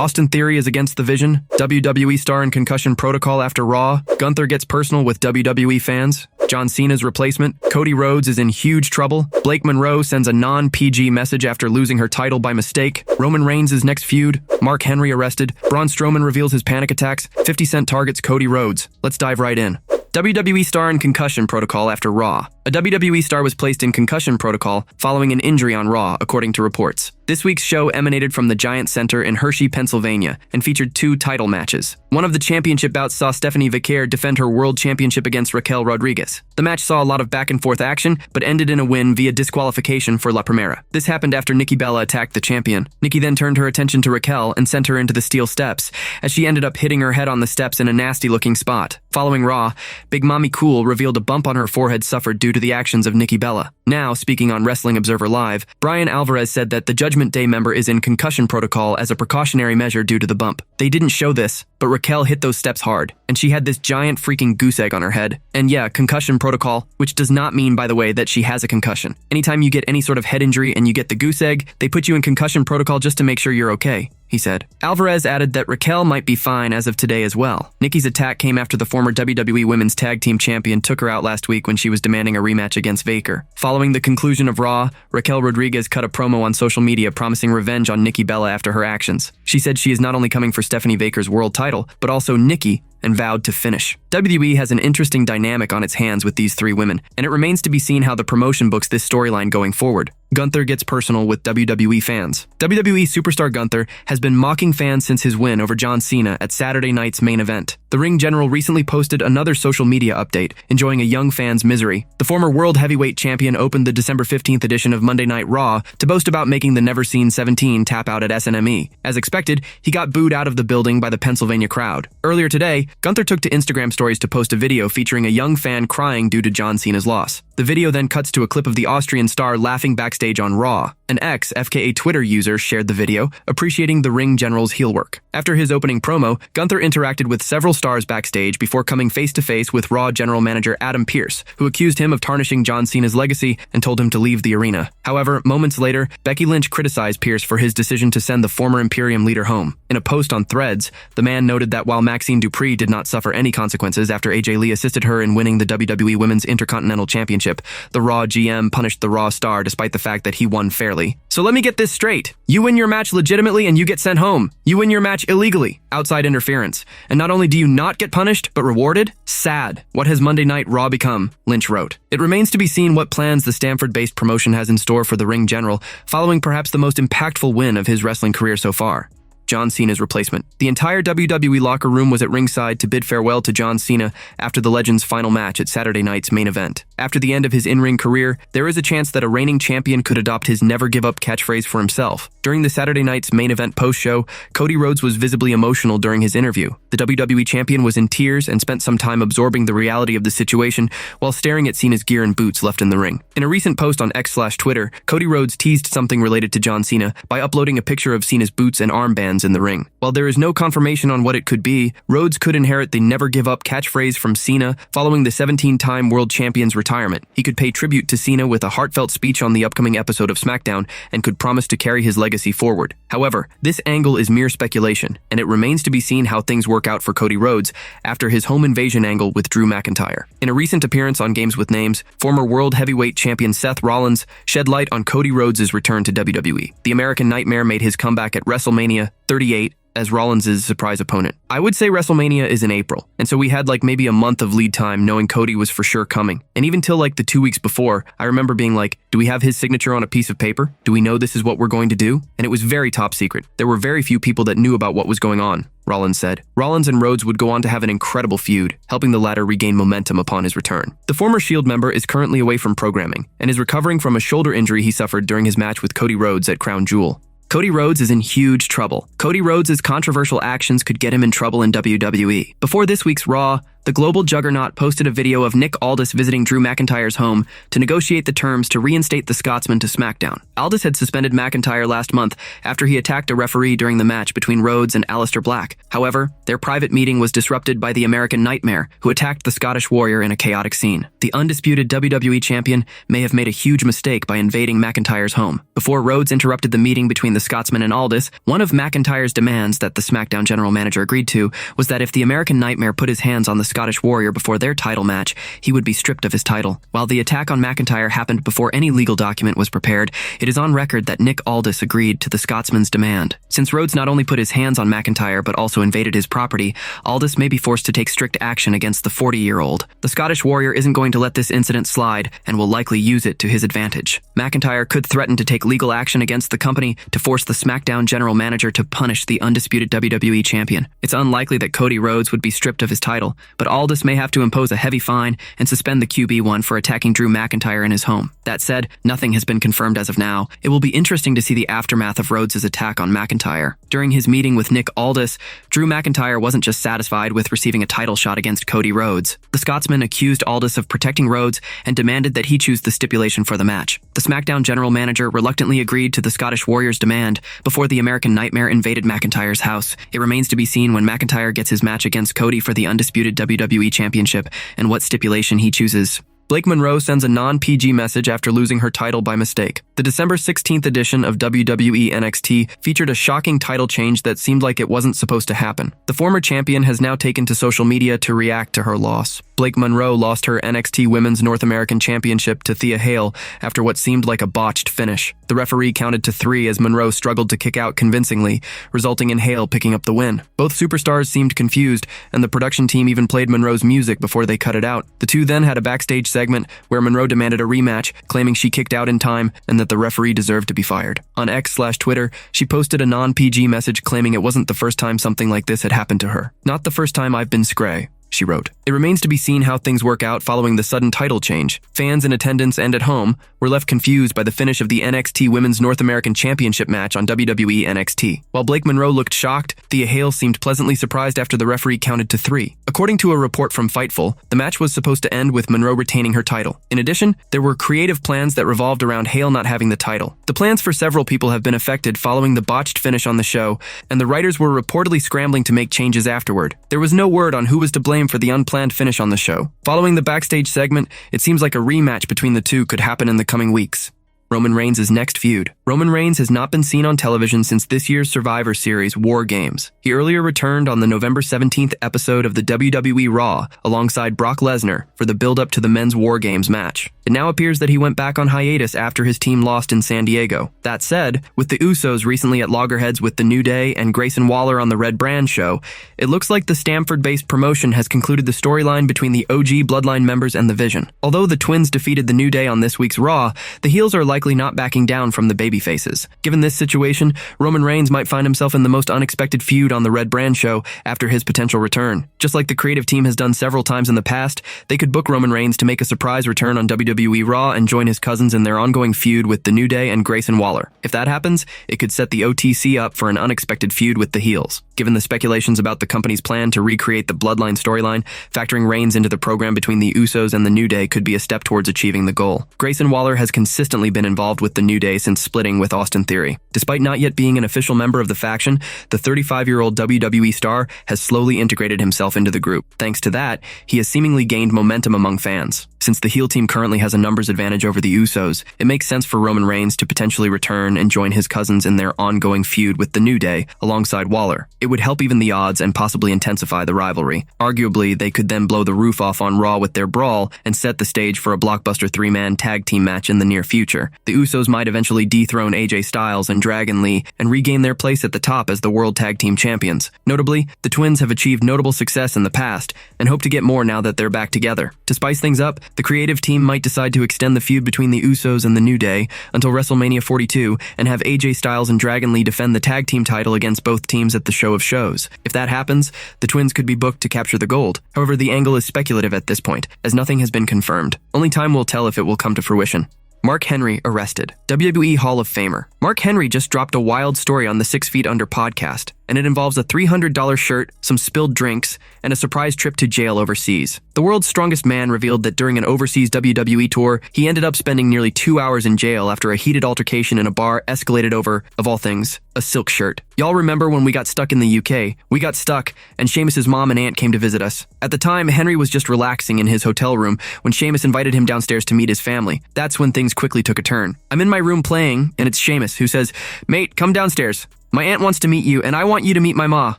Austin Theory is against the Vision. WWE star in concussion protocol after Raw. Gunther gets personal with WWE fans. John Cena's replacement. Cody Rhodes is in huge trouble. Blake Monroe sends a non-PG message after losing her title by mistake. Roman Reigns' next feud. Mark Henry arrested. Braun Strowman reveals his panic attacks. 50 Cent targets Cody Rhodes. Let's dive right in. WWE star in concussion protocol after Raw. A WWE star was placed in concussion protocol following an injury on Raw, according to reports. This week's show emanated from the Giant Center in Hershey, Pennsylvania, and featured 2 title matches. One of the championship bouts saw Stephanie Vicaire defend her world championship against Raquel Rodriguez. The match saw a lot of back-and-forth action, but ended in a win via disqualification for La Primera. This happened after Nikki Bella attacked the champion. Nikki then turned her attention to Raquel and sent her into the steel steps, as she ended up hitting her head on the steps in a nasty-looking spot. Following Raw, Big Mommy Cool revealed a bump on her forehead suffered due to the actions of Nikki Bella. Now, speaking on Wrestling Observer Live, Brian Alvarez said that the Judgment Day member is in concussion protocol as a precautionary measure due to the bump. They didn't show this, but Raquel hit those steps hard, and she had this giant freaking goose egg on her head. And yeah, concussion protocol, which does not mean, by the way, that she has a concussion. Anytime you get any sort of head injury and you get the goose egg, they put you in concussion protocol just to make sure you're okay, he said. Alvarez added that Raquel might be fine as of today as well. Nikki's attack came after the former WWE Women's Tag Team Champion took her out last week when she was demanding a rematch against Baker. Following the conclusion of Raw, Raquel Rodriguez cut a promo on social media promising revenge on Nikki Bella after her actions. She said she is not only coming for Stephanie Baker's world title, but also Nikki, and vowed to finish. WWE has an interesting dynamic on its hands with these 3 women, and it remains to be seen how the promotion books this storyline going forward. Gunther gets personal with WWE fans. WWE superstar Gunther has been mocking fans since his win over John Cena at Saturday night's main event. The Ring General recently posted another social media update, enjoying a young fan's misery. The former World Heavyweight Champion opened the December 15th edition of Monday Night Raw to boast about making the never-seen 17 tap out at SNME. As expected, he got booed out of the building by the Pennsylvania crowd. Earlier today, Gunther took to Instagram stories to post a video featuring a young fan crying due to John Cena's loss. The video then cuts to a clip of the Austrian star laughing backstage on Raw. An ex-FKA Twitter user shared the video, appreciating the Ring General's heel work. After his opening promo, Gunther interacted with several stars backstage before coming face-to-face with Raw General Manager Adam Pearce, who accused him of tarnishing John Cena's legacy and told him to leave the arena. However, moments later, Becky Lynch criticized Pearce for his decision to send the former Imperium leader home. In a post on Threads, the man noted that while Maxine Dupree did not suffer any consequences after AJ Lee assisted her in winning the WWE Women's Intercontinental Championship, the Raw GM punished the Raw star despite the fact that he won fairly. So let me get this straight. You win your match legitimately and you get sent home. You win your match illegally, outside interference. And not only do you not get punished, but rewarded? Sad. What has Monday Night Raw become? Lynch wrote. It remains to be seen what plans the Stamford-based promotion has in store for the Ring General, following perhaps the most impactful win of his wrestling career so far. John Cena's replacement. The entire WWE locker room was at ringside to bid farewell to John Cena after the legend's final match at Saturday night's main event. After the end of his in-ring career, there is a chance that a reigning champion could adopt his never-give-up catchphrase for himself. During the Saturday night's main event post-show, Cody Rhodes was visibly emotional during his interview. The WWE champion was in tears and spent some time absorbing the reality of the situation while staring at Cena's gear and boots left in the ring. In a recent post on X/Twitter, Cody Rhodes teased something related to John Cena by uploading a picture of Cena's boots and armbands in the ring. While there is no confirmation on what it could be, Rhodes could inherit the never-give-up catchphrase from Cena following the 17-time world champion's retirement. He could pay tribute to Cena with a heartfelt speech on the upcoming episode of SmackDown and could promise to carry his legacy forward. However, this angle is mere speculation, and it remains to be seen how things work out for Cody Rhodes after his home invasion angle with Drew McIntyre. In a recent appearance on Games with Names, former World Heavyweight Champion Seth Rollins shed light on Cody Rhodes' return to WWE. The American Nightmare made his comeback at WrestleMania 38 as Rollins' surprise opponent. I would say WrestleMania is in April, and so we had maybe a month of lead time knowing Cody was for sure coming. And even till the 2 weeks before, I remember being do we have his signature on a piece of paper? Do we know this is what we're going to do? And it was very top secret. There were very few people that knew about what was going on, Rollins said. Rollins and Rhodes would go on to have an incredible feud, helping the latter regain momentum upon his return. The former Shield member is currently away from programming and is recovering from a shoulder injury he suffered during his match with Cody Rhodes at Crown Jewel. Cody Rhodes is in huge trouble. Cody Rhodes' controversial actions could get him in trouble in WWE. Before this week's Raw, the global juggernaut posted a video of Nick Aldis visiting Drew McIntyre's home to negotiate the terms to reinstate the Scotsman to SmackDown. Aldis had suspended McIntyre last month after he attacked a referee during the match between Rhodes and Aleister Black. However, their private meeting was disrupted by the American Nightmare, who attacked the Scottish Warrior in a chaotic scene. The undisputed WWE champion may have made a huge mistake by invading McIntyre's home. Before Rhodes interrupted the meeting between the Scotsman and Aldis, one of McIntyre's demands that the SmackDown general manager agreed to was that if the American Nightmare put his hands on the Scottish Warrior before their title match, he would be stripped of his title. While the attack on McIntyre happened before any legal document was prepared, it is on record that Nick Aldis agreed to the Scotsman's demand. Since Rhodes not only put his hands on McIntyre but also invaded his property, Aldis may be forced to take strict action against the 40-year-old. The Scottish Warrior isn't going to let this incident slide and will likely use it to his advantage. McIntyre could threaten to take legal action against the company to force the SmackDown general manager to punish the undisputed WWE champion. It's unlikely that Cody Rhodes would be stripped of his title, but Aldis may have to impose a heavy fine and suspend the QB1 for attacking Drew McIntyre in his home. That said, nothing has been confirmed as of now. It will be interesting to see the aftermath of Rhodes' attack on McIntyre. During his meeting with Nick Aldis, Drew McIntyre wasn't just satisfied with receiving a title shot against Cody Rhodes. The Scotsman accused Aldis of protecting Rhodes and demanded that he choose the stipulation for the match. The SmackDown general manager reluctantly agreed to the Scottish Warrior's demand before the American Nightmare invaded McIntyre's house. It remains to be seen when McIntyre gets his match against Cody for the undisputed WWE Championship and what stipulation he chooses. Blake Monroe sends a non-PG message after losing her title by mistake. The December 16th edition of WWE NXT featured a shocking title change that seemed like it wasn't supposed to happen. The former champion has now taken to social media to react to her loss. Blake Monroe lost her NXT Women's North American Championship to Thea Hale after what seemed like a botched finish. The referee counted to 3 as Monroe struggled to kick out convincingly, resulting in Hale picking up the win. Both superstars seemed confused, and the production team even played Monroe's music before they cut it out. The two then had a backstage segment where Monroe demanded a rematch, claiming she kicked out in time and that the referee deserved to be fired. On X/Twitter, she posted a non-PG message claiming it wasn't the first time something like this had happened to her. "Not the first time I've been scray," she wrote. It remains to be seen how things work out following the sudden title change. Fans in attendance and at home were left confused by the finish of the NXT Women's North American Championship match on WWE NXT. While Blake Monroe looked shocked, Thea Hale seemed pleasantly surprised after the referee counted to 3. According to a report from Fightful, the match was supposed to end with Monroe retaining her title. In addition, there were creative plans that revolved around Hale not having the title. The plans for several people have been affected following the botched finish on the show, and the writers were reportedly scrambling to make changes afterward. There was no word on who was to blame for the unplanned finish on the show. Following the backstage segment, it seems like a rematch between the two could happen in the coming weeks. Roman Reigns' next feud. Roman Reigns has not been seen on television since this year's Survivor Series, War Games. He earlier returned on the November 17th episode of the WWE Raw alongside Brock Lesnar for the build-up to the men's War Games match. It now appears that he went back on hiatus after his team lost in San Diego. That said, with the Usos recently at loggerheads with The New Day and Grayson Waller on the Red Brand show, it looks like the Stamford-based promotion has concluded the storyline between the OG Bloodline members and The Vision. Although the Twins defeated The New Day on this week's Raw, the heels are likely not backing down from the babyfaces. Given this situation, Roman Reigns might find himself in the most unexpected feud on the Red Brand show after his potential return. Just like the creative team has done several times in the past, they could book Roman Reigns to make a surprise return on WWE Raw and join his cousins in their ongoing feud with The New Day and Grayson Waller. If that happens, it could set the OTC up for an unexpected feud with the heels. Given the speculations about the company's plan to recreate the Bloodline storyline, factoring Reigns into the program between the Usos and The New Day could be a step towards achieving the goal. Grayson Waller has consistently been involved with The New Day since splitting with Austin Theory. Despite not yet being an official member of the faction, the 35-year-old WWE star has slowly integrated himself into the group. Thanks to that, he has seemingly gained momentum among fans. Since the heel team currently has a numbers advantage over the Usos, it makes sense for Roman Reigns to potentially return and join his cousins in their ongoing feud with The New Day alongside Waller. It would help even the odds and possibly intensify the rivalry. Arguably, they could then blow the roof off on Raw with their brawl and set the stage for a blockbuster 3-man tag team match in the near future. The Usos might eventually dethrone AJ Styles and Dragon Lee and regain their place at the top as the World Tag Team Champions. Notably, the Twins have achieved notable success in the past and hope to get more now that they're back together. To spice things up, the creative team might decide to extend the feud between the Usos and The New Day until WrestleMania 42 and have AJ Styles and Dragon Lee defend the tag team title against both teams at the Show of Shows. If that happens, the Twins could be booked to capture the gold. However, the angle is speculative at this point, as nothing has been confirmed. Only time will tell if it will come to fruition. Mark Henry arrested. WWE Hall of Famer. Mark Henry just dropped a wild story on the 6 Feet Under podcast. and it involves a $300 shirt, some spilled drinks, and a surprise trip to jail overseas. The world's strongest man revealed that during an overseas WWE tour, he ended up spending nearly 2 hours in jail after a heated altercation in a bar escalated over, of all things, a silk shirt. Y'all remember when we got stuck in the UK? We got stuck, and Sheamus's mom and aunt came to visit us. At the time, Henry was just relaxing in his hotel room when Sheamus invited him downstairs to meet his family. That's when things quickly took a turn. I'm in my room playing, and it's Sheamus who says, "Mate, come downstairs. My aunt wants to meet you, and I want you to meet my ma."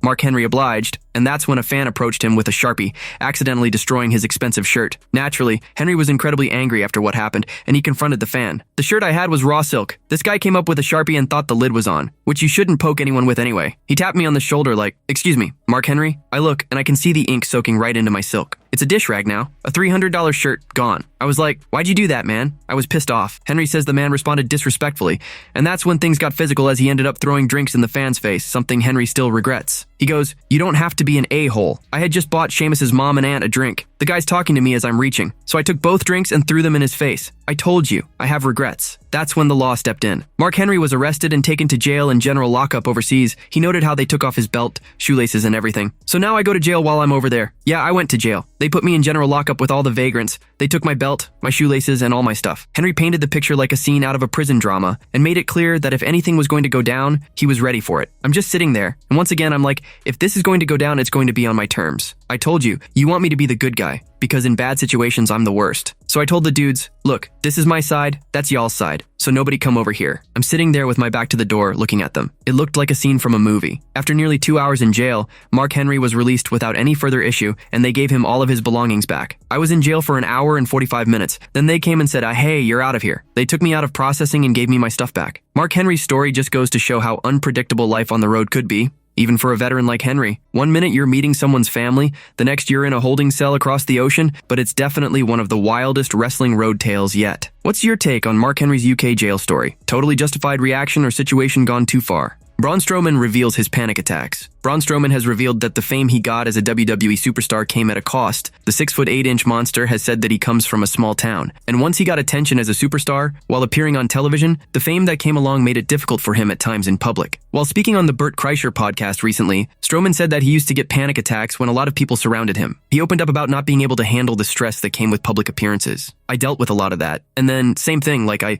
Mark Henry obliged, and that's when a fan approached him with a Sharpie, accidentally destroying his expensive shirt. Naturally, Henry was incredibly angry after what happened, and he confronted the fan. "The shirt I had was raw silk. This guy came up with a Sharpie and thought the lid was on, which you shouldn't poke anyone with anyway." He tapped me on the shoulder like, "Excuse me, Mark Henry?" I look, and I can see the ink soaking right into my silk. It's a dish rag now. A $300 shirt, gone. I was like, "Why'd you do that, man?" I was pissed off. Henry says the man responded disrespectfully, and that's when things got physical as he ended up throwing drinks in the fan's face, something Henry still regrets. He goes, "You don't have to be an a-hole. I had just bought Sheamus's mom and aunt a drink. The guy's talking to me as I'm reaching, so I took both drinks and threw them in his face. I told you, I have regrets." That's when the law stepped in. Mark Henry was arrested and taken to jail and general lockup overseas. He noted how they took off his belt, shoelaces, and everything. "So now I go to jail while I'm over there. Yeah, I went to jail. They put me in general lockup with all the vagrants. They took my belt, my shoelaces, and all my stuff." Henry painted the picture like a scene out of a prison drama and made it clear that if anything was going to go down, he was ready for it. I'm just sitting there, and once again I'm like, if this is going to go down, it's going to be on my terms. I told you, you want me to be the good guy, because in bad situations I'm the worst. So I told the dudes, "Look, this is my side, that's y'all's side, so nobody come over here." I'm sitting there with my back to the door looking at them. It looked like a scene from a movie. After nearly 2 hours in jail, Mark Henry was released without any further issue, and they gave him all of his belongings back. I was in jail for an hour and 45 minutes. Then they came and said, "Hey, you're out of here." They took me out of processing and gave me my stuff back. Mark Henry's story just goes to show how unpredictable life on the road could be. Even for a veteran like Henry. One minute you're meeting someone's family, the next you're in a holding cell across the ocean, but it's definitely one of the wildest wrestling road tales yet. What's your take on Mark Henry's UK jail story? Totally justified reaction or situation gone too far? Braun Strowman reveals his panic attacks. Braun Strowman has revealed that the fame he got as a WWE superstar came at a cost. The 6'8" monster has said that he comes from a small town. And once he got attention as a superstar, while appearing on television, the fame that came along made it difficult for him at times in public. While speaking on the Bert Kreischer podcast recently, Strowman said that he used to get panic attacks when a lot of people surrounded him. He opened up about not being able to handle the stress that came with public appearances. I dealt with a lot of that. And then, same thing, like I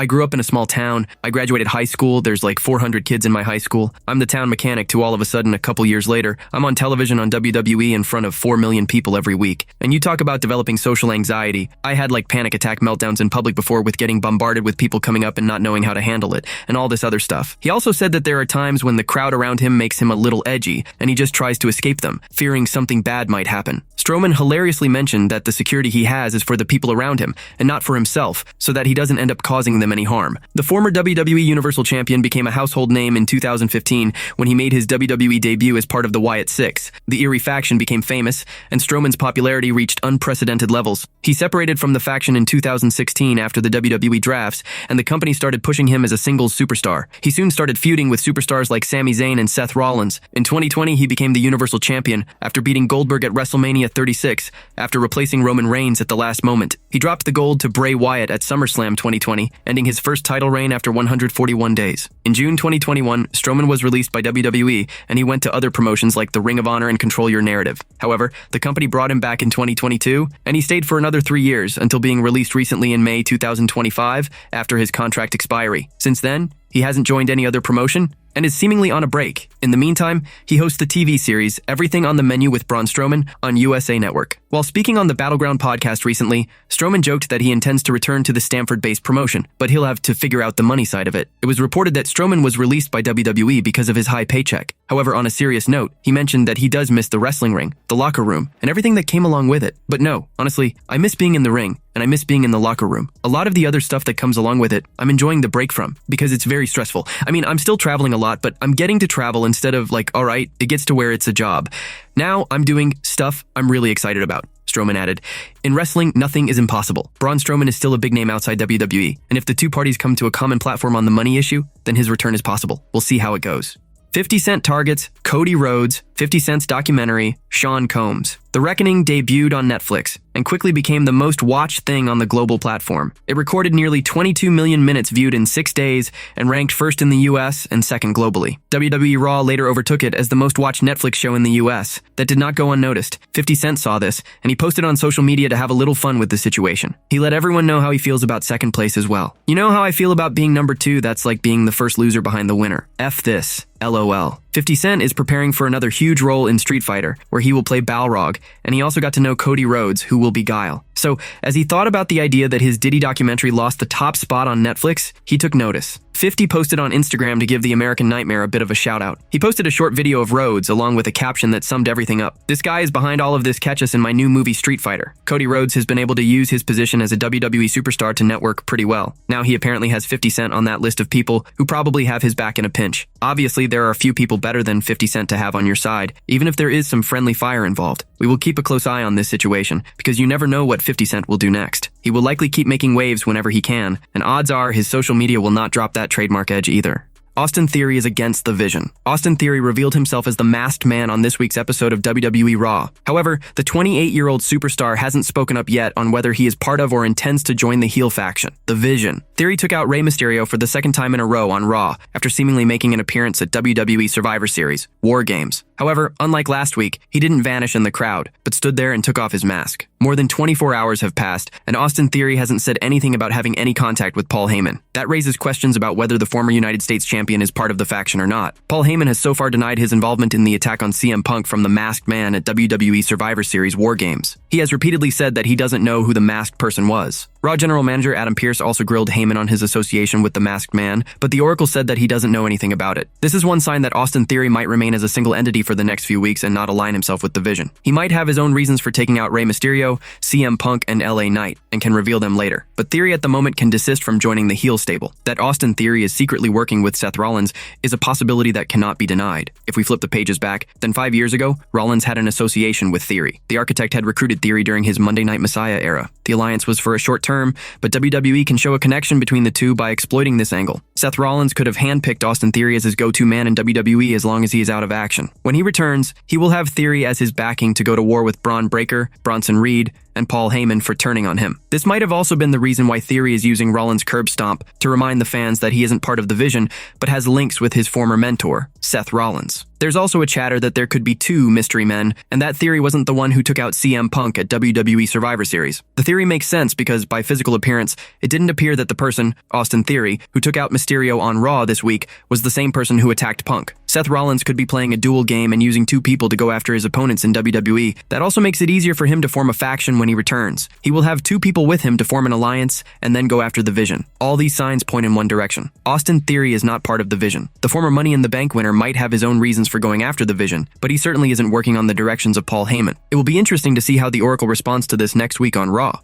grew up in a small town. I graduated high school. There's like 400 kids in my high school. I'm the town mechanic to all of a sudden a couple years later, I'm on television on WWE in front of 4 million people every week. And you talk about developing social anxiety. I had like panic attack meltdowns in public before with getting bombarded with people coming up and not knowing how to handle it, and all this other stuff. He also said that there are times when the crowd around him makes him a little edgy, and he just tries to escape them, fearing something bad might happen. Strowman hilariously mentioned that the security he has is for the people around him, and not for himself, so that he doesn't end up causing them any harm. The former WWE Universal Champion became a household name in 2015 when he made his WWE debut as part of the Wyatt Six. The Eerie faction became famous, and Strowman's popularity reached unprecedented levels. He separated from the faction in 2016 after the WWE drafts, and the company started pushing him as a singles superstar. He soon started feuding with superstars like Sami Zayn and Seth Rollins. In 2020, he became the Universal Champion after beating Goldberg at WrestleMania 36 after replacing Roman Reigns at the last moment. He dropped the gold to Bray Wyatt at SummerSlam 2020, ending his first title reign after 141 days. In June 2021, Strowman was released by WWE, and he went to other promotions like the Ring of Honor and Control Your Narrative. However, the company brought him back in 2022, and he stayed for another 3 years until being released recently in May 2025 after his contract expiry. Since then, he hasn't joined any other promotion and is seemingly on a break. In the meantime, he hosts the TV series Everything on the Menu with Braun Strowman on USA Network. While speaking on the Battleground podcast recently, Strowman joked that he intends to return to the Stamford-based promotion, but he'll have to figure out the money side of it. It was reported that Strowman was released by WWE because of his high paycheck. However, on a serious note, he mentioned that he does miss the wrestling ring, the locker room, and everything that came along with it. But no, honestly, I miss being in the ring, and I miss being in the locker room. A lot of the other stuff that comes along with it, I'm enjoying the break from, because it's very stressful. I mean, I'm still traveling a lot, but I'm getting to travel instead of like, all right, it gets to where it's a job. Now I'm doing stuff I'm really excited about. Strowman added, "In wrestling, nothing is impossible. Braun Strowman is still a big name outside WWE, and if the two parties come to a common platform on the money issue, then his return is possible. We'll see how it goes." 50 Cent Targets Cody Rhodes 50 Cent's documentary, Sean Combs. The Reckoning debuted on Netflix and quickly became the most watched thing on the global platform. It recorded nearly 22 million minutes viewed in 6 days and ranked first in the US and second globally. WWE Raw later overtook it as the most watched Netflix show in the US. That did not go unnoticed. 50 Cent saw this, and he posted on social media to have a little fun with the situation. He let everyone know how he feels about second place as well. You know how I feel about being number 2, that's like being the first loser behind the winner. F this. LOL. 50 Cent is preparing for another huge role in Street Fighter, where he will play Balrog, and he also got to know Cody Rhodes, who will be Guile. So, as he thought about the idea that his Diddy documentary lost the top spot on Netflix, he took notice. 50 posted on Instagram to give the American Nightmare a bit of a shout-out. He posted a short video of Rhodes, along with a caption that summed everything up. "This guy is behind all of this, catch us in my new movie Street Fighter." Cody Rhodes has been able to use his position as a WWE superstar to network pretty well. Now he apparently has 50 Cent on that list of people who probably have his back in a pinch. Obviously, there are a few people better than 50 Cent to have on your side, even if there is some friendly fire involved. We will keep a close eye on this situation, because you never know what 50 Cent will do next. He will likely keep making waves whenever he can, and odds are his social media will not drop that trademark edge either. Austin Theory is against the Vision. Austin Theory revealed himself as the masked man on this week's episode of WWE Raw. However, the 28-year-old superstar hasn't spoken up yet on whether he is part of or intends to join the heel faction, the Vision. Theory took out Rey Mysterio for the second time in a row on Raw, after seemingly making an appearance at WWE Survivor Series, War Games. However, unlike last week, he didn't vanish in the crowd, but stood there and took off his mask. More than 24 hours have passed, and Austin Theory hasn't said anything about having any contact with Paul Heyman. That raises questions about whether the former United States champion is part of the faction or not. Paul Heyman has so far denied his involvement in the attack on CM Punk from the Masked Man at WWE Survivor Series War Games. He has repeatedly said that he doesn't know who the masked person was. Raw General Manager Adam Pearce also grilled Heyman on his association with the Masked Man, but the Oracle said that he doesn't know anything about it. This is one sign that Austin Theory might remain as a single entity for the next few weeks and not align himself with the Vision. He might have his own reasons for taking out Rey Mysterio, CM Punk, and LA Knight, and can reveal them later. But Theory at the moment can desist from joining the heel stable. That Austin Theory is secretly working with Seth Rollins is a possibility that cannot be denied. If we flip the pages back, then 5 years ago, Rollins had an association with Theory. The Architect had recruited Theory during his Monday Night Messiah era. The alliance was for a short term, but WWE can show a connection between the two by exploiting this angle. Seth Rollins could have handpicked Austin Theory as his go-to man in WWE as long as he is out of action. When he returns, he will have Theory as his backing to go to war with Braun Breaker, Bronson Reed, and Paul Heyman for turning on him. This might have also been the reason why Theory is using Rollins' curb stomp to remind the fans that he isn't part of the Vision, but has links with his former mentor, Seth Rollins. There's also a chatter that there could be 2 mystery men, and that Theory wasn't the one who took out CM Punk at WWE Survivor Series. The theory makes sense because, by physical appearance, it didn't appear that the person, Austin Theory, who took out Mysterio on Raw this week was the same person who attacked Punk. Seth Rollins could be playing a dual game and using 2 people to go after his opponents in WWE. That also makes it easier for him to form a faction when he returns. He will have 2 people with him to form an alliance and then go after the Vision. All these signs point in one direction. Austin Theory is not part of the Vision. The former Money in the Bank winner might have his own reasons for going after the Vision, but he certainly isn't working on the directions of Paul Heyman. It will be interesting to see how the Oracle responds to this next week on Raw.